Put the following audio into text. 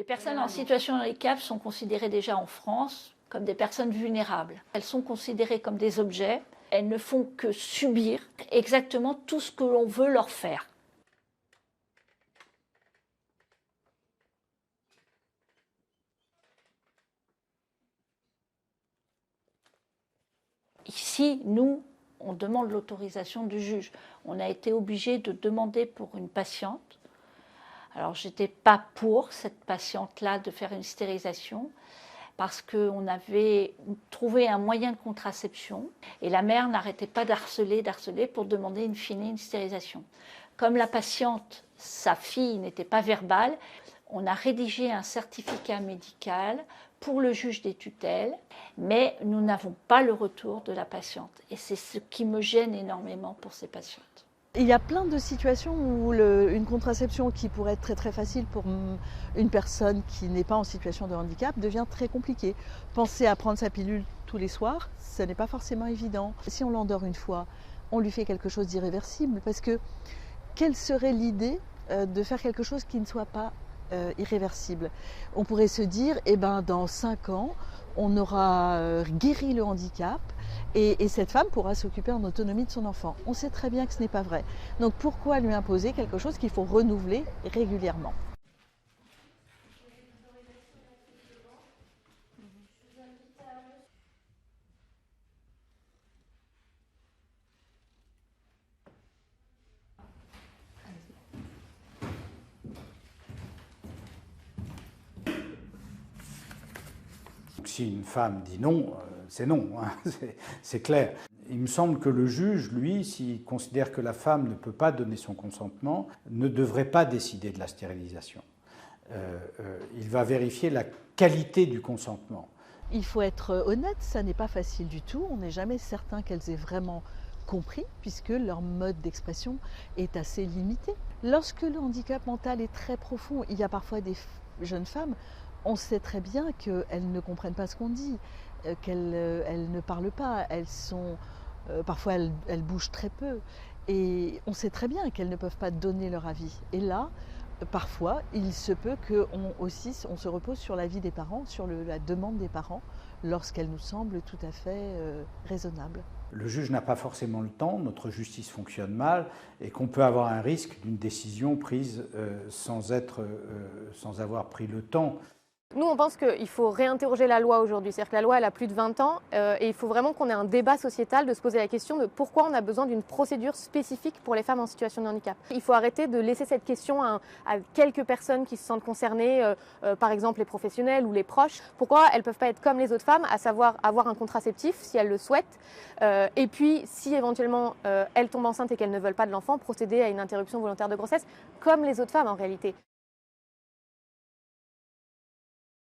Les personnes en situation de handicap sont considérées déjà en France comme des personnes vulnérables. Elles sont considérées comme des objets. Elles ne font que subir exactement tout ce que l'on veut leur faire. Ici, nous, on demande l'autorisation du juge. On a été obligé de demander pour une patiente. Alors, je n'étais pas pour cette patiente-là de faire une stérilisation parce qu'on avait trouvé un moyen de contraception et la mère n'arrêtait pas d'harceler pour demander in fine une stérilisation. Comme la patiente, sa fille n'était pas verbale, on a rédigé un certificat médical pour le juge des tutelles, mais nous n'avons pas le retour de la patiente. Et c'est ce qui me gêne énormément pour ces patientes. Il y a plein de situations où une contraception qui pourrait être très facile pour une personne qui n'est pas en situation de handicap devient très compliquée. Penser à prendre sa pilule tous les soirs, ce n'est pas forcément évident. Si on l'endort une fois, on lui fait quelque chose d'irréversible, parce que quelle serait l'idée de faire quelque chose qui ne soit pas irréversible? On pourrait se dire, eh ben, dans 5 ans, on aura guéri le handicap et cette femme pourra s'occuper en autonomie de son enfant. On sait très bien que ce n'est pas vrai. Donc pourquoi lui imposer quelque chose qu'il faut renouveler régulièrement? Si une femme dit non, c'est non, hein, c'est clair. Il me semble que le juge, lui, s'il considère que la femme ne peut pas donner son consentement, ne devrait pas décider de la stérilisation. Il va vérifier la qualité du consentement. Il faut être honnête, ça n'est pas facile du tout. On n'est jamais certain qu'elles aient vraiment compris, puisque leur mode d'expression est assez limité. Lorsque le handicap mental est très profond, il y a parfois des jeunes femmes, on sait très bien qu'elles ne comprennent pas ce qu'on dit, qu'elles ne parlent pas, parfois elles bougent très peu. Et on sait très bien qu'elles ne peuvent pas donner leur avis. Et là, parfois, il se peut qu'on se repose sur l'avis des parents, sur la demande des parents, lorsqu'elle nous semble tout à fait raisonnable. Le juge n'a pas forcément le temps, notre justice fonctionne mal, et qu'on peut avoir un risque d'une décision prise sans avoir pris le temps. Nous, on pense qu'il faut réinterroger la loi aujourd'hui. C'est-à-dire que la loi, elle a plus de 20 ans et il faut vraiment qu'on ait un débat sociétal de se poser la question de pourquoi on a besoin d'une procédure spécifique pour les femmes en situation de handicap. Il faut arrêter de laisser cette question à quelques personnes qui se sentent concernées, par exemple les professionnels ou les proches. Pourquoi elles ne peuvent pas être comme les autres femmes, à savoir avoir un contraceptif si elles le souhaitent, et puis si éventuellement elles tombent enceintes et qu'elles ne veulent pas de l'enfant, procéder à une interruption volontaire de grossesse comme les autres femmes en réalité.